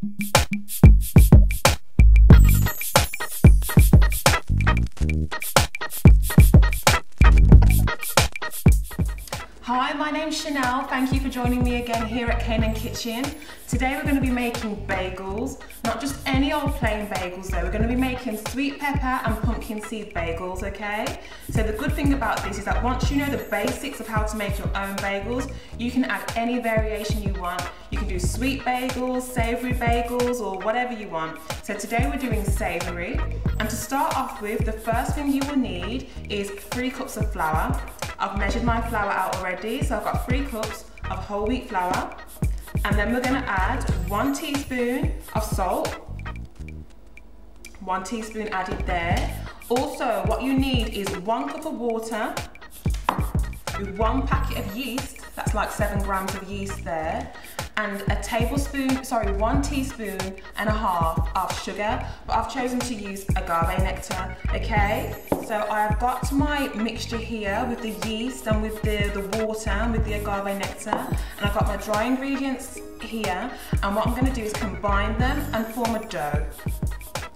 Hi, my name's Chanel. Thank you for joining me again here at Canaan Kitchen. Today we're going to be making bagels, not just any old plain bagels though. We're going to be making sweet pepper and pumpkin seed bagels, okay? So the good thing about this is that once you know the basics of how to make your own bagels, you can add any variation you want. You can do sweet bagels, savory bagels, or whatever you want. So today we're doing savory. And to start off with, the first thing you will need is 3 cups of flour. I've measured my flour out already, so I've got 3 cups of whole wheat flour. And then we're gonna add 1 teaspoon of salt. 1 teaspoon added there. Also, what you need is 1 cup of water with 1 packet of yeast, that's like 7 grams of yeast there, and 1 teaspoon and a half of sugar, but I've chosen to use agave nectar, okay? So I've got my mixture here with the yeast and with the water and with the agave nectar, and I've got my dry ingredients here, and what I'm gonna do is combine them and form a dough.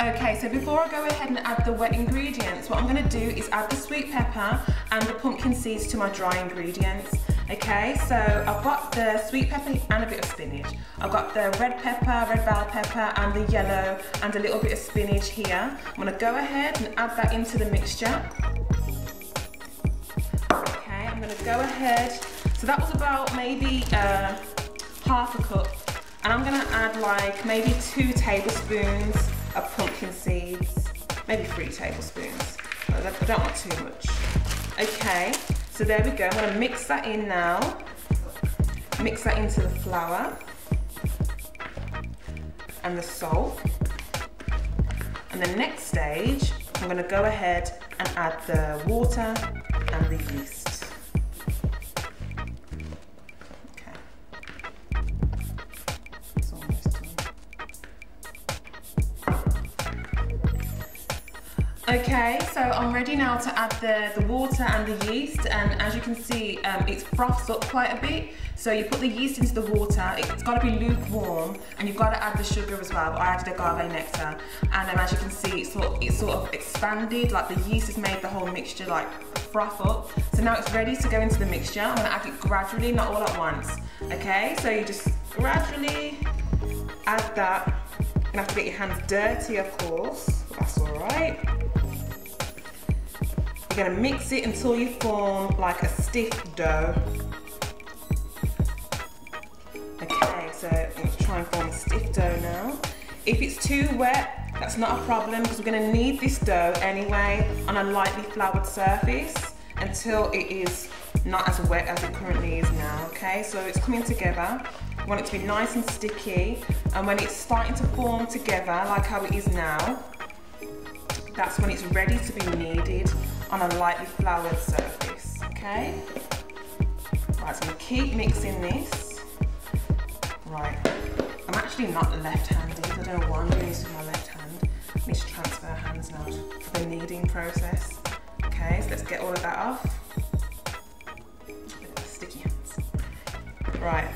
Okay, so before I go ahead and add the wet ingredients, what I'm gonna do is add the sweet pepper and the pumpkin seeds to my dry ingredients. Okay, so I've got the sweet pepper and a bit of spinach. I've got the red bell pepper and the yellow and a little bit of spinach here. I'm gonna go ahead and add that into the mixture. Okay, I'm gonna go ahead. So that was about maybe half a cup. And I'm gonna add like maybe 2 tablespoons of pumpkin seeds, maybe 3 tablespoons. I don't want too much. Okay. So there we go, I'm gonna mix that in now. Mix that into the flour and the salt. And the next stage, I'm gonna go ahead and add the water and the yeast. Okay. It's almost done. Okay, so I'm ready now to add the water and the yeast, and as you can see, it froths up quite a bit. So you put the yeast into the water, it's got to be lukewarm, and you've got to add the sugar as well. But I added agave nectar, and as you can see, it's sort of expanded, like the yeast has made the whole mixture like froth up. So now it's ready to go into the mixture. I'm going to add it gradually, not all at once. Okay, so you just gradually add that. You're going to have to get your hands dirty, of course, but that's all right. You're gonna mix it until you form like a stiff dough. Okay, so I'm gonna try and form a stiff dough now. If it's too wet, that's not a problem because we're gonna need this dough anyway on a lightly floured surface until it is not as wet as it currently is now, okay? So it's coming together. You want it to be nice and sticky, and when it's starting to form together like how it is now, that's when it's ready to be kneaded on a lightly floured surface, okay? Right, so I'm gonna keep mixing this. Right, I'm actually not left-handed. I don't know why I'm doing this with my left hand. I need to transfer hands now for the kneading process. Okay, so let's get all of that off. Sticky hands. Right,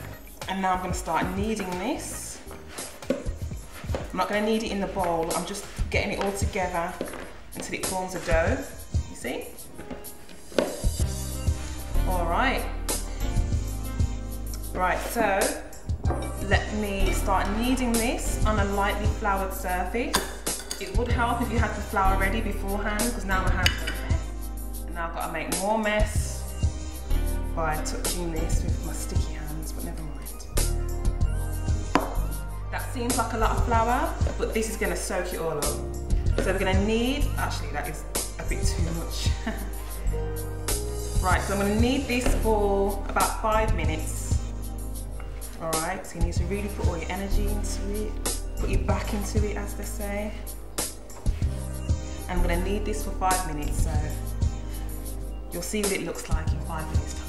and now I'm gonna start kneading this. I'm not gonna knead it in the bowl, I'm just getting it all together until it forms a dough. See? All right. Right, so let me start kneading this on a lightly floured surface. It would help if you had the flour ready beforehand, because now my hands are a mess. And now I've got to make more mess by touching this with my sticky hands, but never mind. That seems like a lot of flour, but this is going to soak it all up. So we're going to knead, actually that is a bit too much. Right, so I'm going to knead this for about 5 minutes. All right, so you need to really put all your energy into it, put your back into it, as they say. I'm going to knead this for 5 minutes, so you'll see what it looks like in 5 minutes time.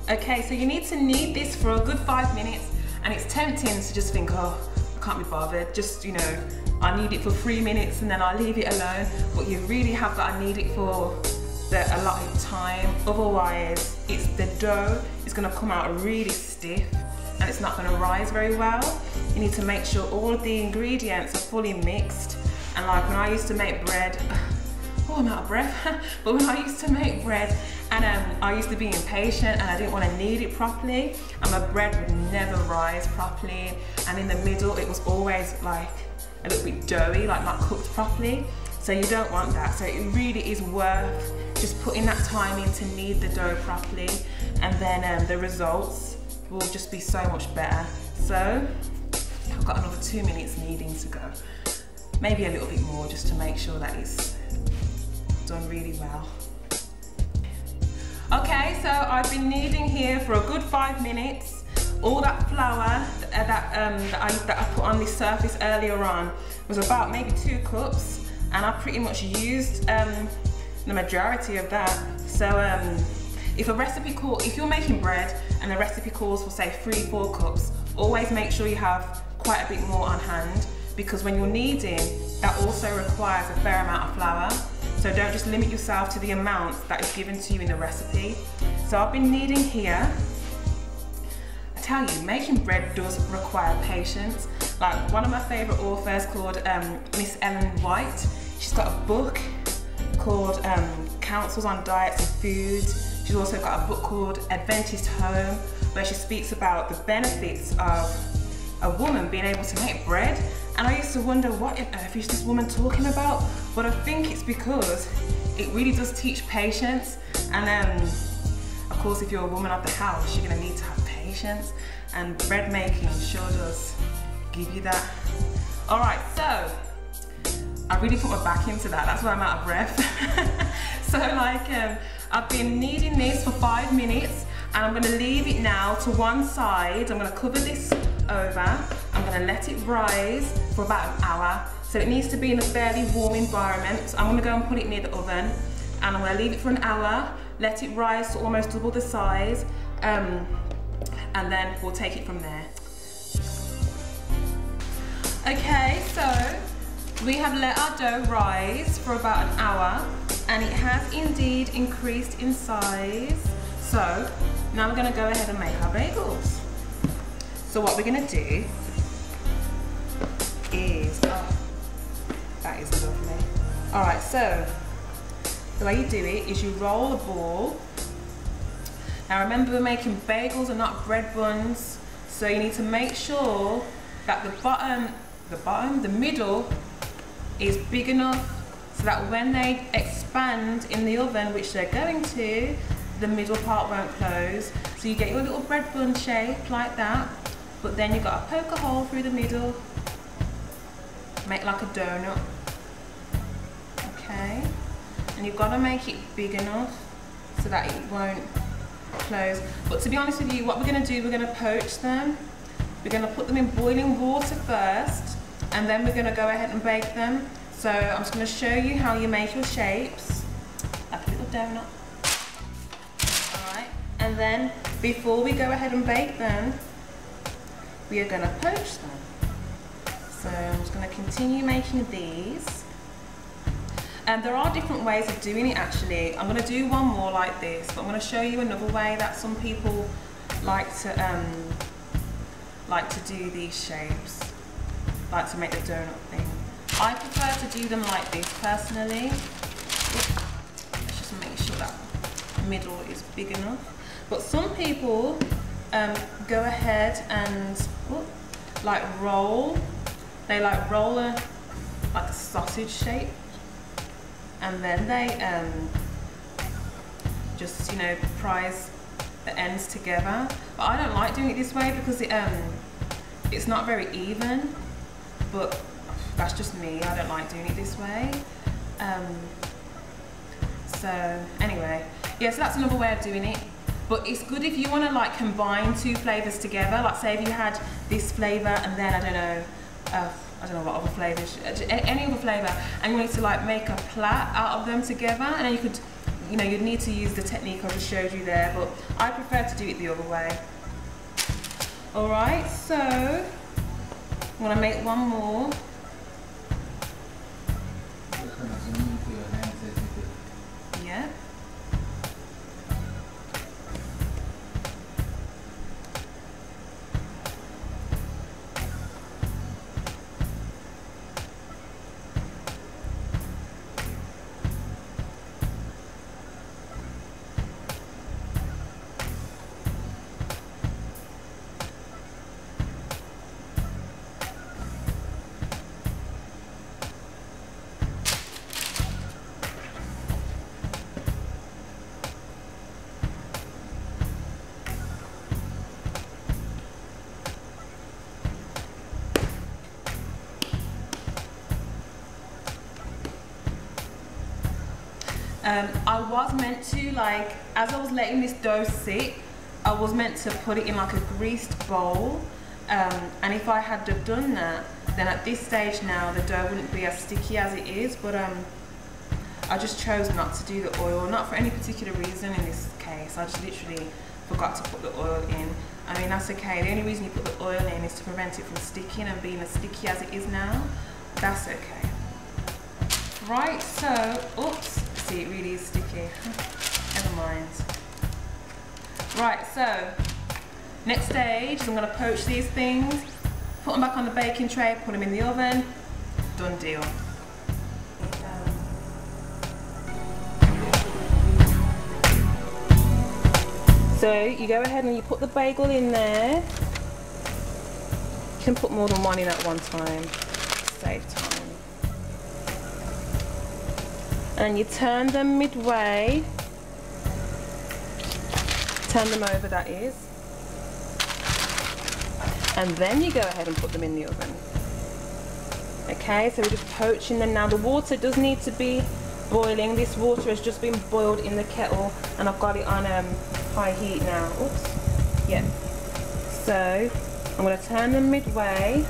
Okay, so you need to knead this for a good 5 minutes, and it's tempting to just think, oh, I can't be bothered, just, you know, I knead it for 3 minutes and then I leave it alone, but you really have got to knead it for the allotted time. Otherwise, the dough is going to come out really stiff and it's not going to rise very well. You need to make sure all of the ingredients are fully mixed. And like when I used to make bread, oh, I'm out of breath, but when I used to make bread and I used to be impatient and I didn't want to knead it properly, and my bread would never rise properly, and in the middle it was always like a little bit doughy, like not cooked properly. So you don't want that. So it really is worth just putting that time in to knead the dough properly, and then the results will just be so much better. So I've got another 2 minutes kneading to go. Maybe a little bit more just to make sure that it's done really well. Okay, so I've been kneading here for a good 5 minutes. All that flour that I put on this surface earlier on was about maybe 2 cups, and I pretty much used the majority of that. So if you're making bread and the recipe calls for say 3-4 cups, always make sure you have quite a bit more on hand, because when you're kneading, that also requires a fair amount of flour. So don't just limit yourself to the amount that is given to you in the recipe. So I've been kneading here. I tell you, making bread does require patience. Like one of my favourite authors called Miss Ellen White, she's got a book called Counsels on Diets and Foods. She's also got a book called Adventist Home, where she speaks about the benefits of a woman being able to make bread. And I used to wonder, what on earth is this woman talking about? But I think it's because it really does teach patience. And of course, if you're a woman of the house, you're gonna need to have patience. And bread making sure does give you that. All right, so I really put my back into that. That's why I'm out of breath. So like, I've been kneading this for 5 minutes, and I'm gonna leave it now to one side. I'm gonna cover this over. I'm gonna let it rise for about an hour. So it needs to be in a fairly warm environment. So I'm gonna go and put it near the oven, and I'm gonna leave it for an hour, let it rise to almost double the size, and then we'll take it from there. Okay, so we have let our dough rise for about an hour, and it has indeed increased in size. So now we're gonna go ahead and make our bagels. So what we're gonna do is, oh, that is lovely. All right, so the way you do it is you roll a ball. Now remember, we're making bagels and not bread buns. So you need to make sure that the middle is big enough so that when they expand in the oven, which they're going to, the middle part won't close. So you get your little bread bun shape like that, but then you've got to poke a hole through the middle, make like a donut, okay? And you've got to make it big enough so that it won't close. But to be honest with you, what we're going to do, we're going to poach them. We're going to put them in boiling water first, and then we're going to go ahead and bake them. So I'm just going to show you how you make your shapes, like a little donut. Alright, and then before we go ahead and bake them, we are going to poach them. So I'm just going to continue making these. And there are different ways of doing it actually. I'm going to do one more like this, but I'm going to show you another way that some people like to do these shapes, like to make the donut thing. I prefer to do them like this personally. Let's just make sure that middle is big enough. But some people go ahead and like roll. They like roll like a sausage shape, and then they just, you know, prise the ends together. But I don't like doing it this way because it's not very even. But that's just me. I don't like doing it this way. So anyway, yeah. So that's another way of doing it. But it's good if you want to like combine two flavors together. Like say if you had this flavor and then I don't know what other flavors, any other flavor, and you wanted to like make a plait out of them together, and then you could, you know, you'd need to use the technique I just showed you there. But I prefer to do it the other way. All right, so I'm gonna make one more. I was meant to, like, as I was letting this dough sit, I was meant to put it in like a greased bowl, and if I had have done that, then at this stage now the dough wouldn't be as sticky as it is, but I just chose not to do the oil, not for any particular reason in this case. I just literally forgot to put the oil in. I mean, that's okay. The only reason you put the oil in is to prevent it from sticking and being as sticky as it is now. That's okay. Right, so, oops, see, it really is sticky. Never mind. Right, so, next stage is I'm going to poach these things, put them back on the baking tray, put them in the oven. Done deal. So you go ahead and you put the bagel in there. You can put more than one in at one time, save time. And you turn them midway. Turn them over, that is. And then you go ahead and put them in the oven. Okay, so we're just poaching them now. The water does need to be boiling. This water has just been boiled in the kettle and I've got it on high heat now. Oops. Yeah. So I'm going to turn them midway.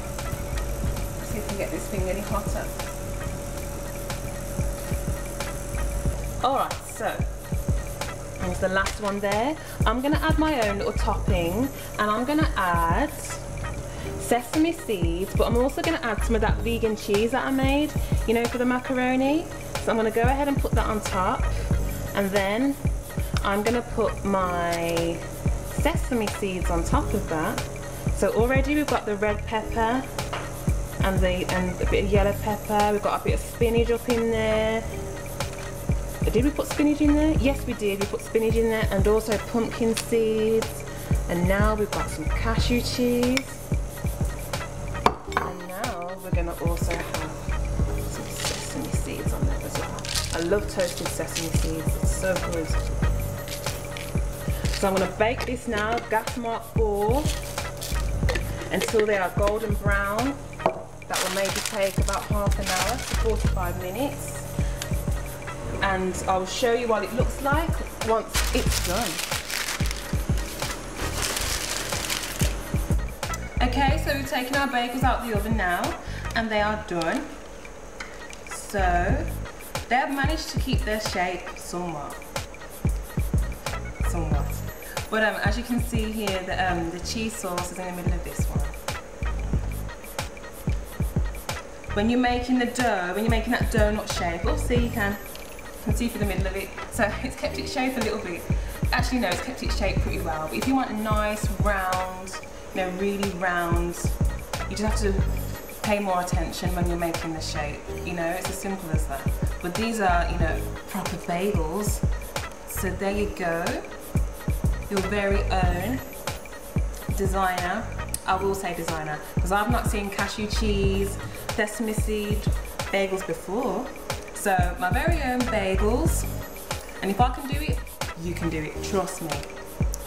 See if we can get this thing any hotter. Alright, so there's the last one there. I'm going to add my own little topping, and I'm going to add sesame seeds, but I'm also going to add some of that vegan cheese that I made, you know, for the macaroni. So I'm going to go ahead and put that on top, and then I'm going to put my sesame seeds on top of that. So already we've got the red pepper and a bit of yellow pepper. We've got a bit of spinach up in there. Did we put spinach in there? Yes, we did. We put spinach in there, and also pumpkin seeds. And now we've got some cashew cheese. And now we're going to also have some sesame seeds on there as well. I love toasted sesame seeds. It's so good. So I'm going to bake this now, gas mark 4, until they are golden brown. That will maybe take about half an hour to 45 minutes. And I'll show you what it looks like once it's done. Okay, so we've taken our bagels out of the oven now, and they are done. So they have managed to keep their shape somewhat. But as you can see here, the cheese sauce is in the middle of this one. When you're making the dough, when you're making that donut shape, oh, see, you can see through the middle of it. So it's kept its shape a little bit. Actually, no, it's kept its shape pretty well. But if you want a nice round, you know, really round, you just have to pay more attention when you're making the shape. You know, it's as simple as that. But these are, you know, proper bagels. So there you go. Your very own designer. I will say designer, because I've not seen cashew cheese, sesame seed bagels before. So my very own bagels, and if I can do it, you can do it, trust me.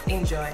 Enjoy.